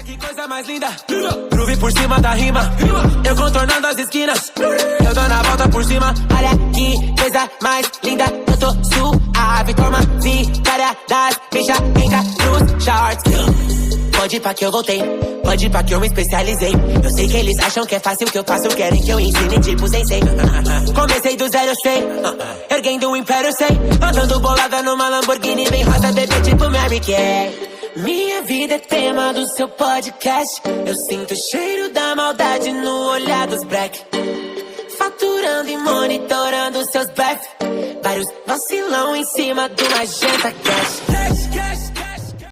Que coisa mais linda. Groove por cima da rima. Eu contornando as esquinas. Eu dando a volta por cima. Olha que coisa mais linda. Eu tô suave, toma vitória das bichas. Entra nos shorts. Pode ir pra que eu voltei, pode ir pra que eu me especializei. Eu sei que eles acham que é fácil o que eu faço, querem que eu ensine tipo sensei. Comecei do zero, eu sei, erguendo o império, eu sei. Andando bolada numa Lamborghini bem rosa, bebê tipo Mary Kay. Minha vida é tema do seu podcast. Eu sinto o cheiro da maldade no olhar dos black. Faturando e monitorando seus blefe. Vários vacilão em cima de uma agenda cash.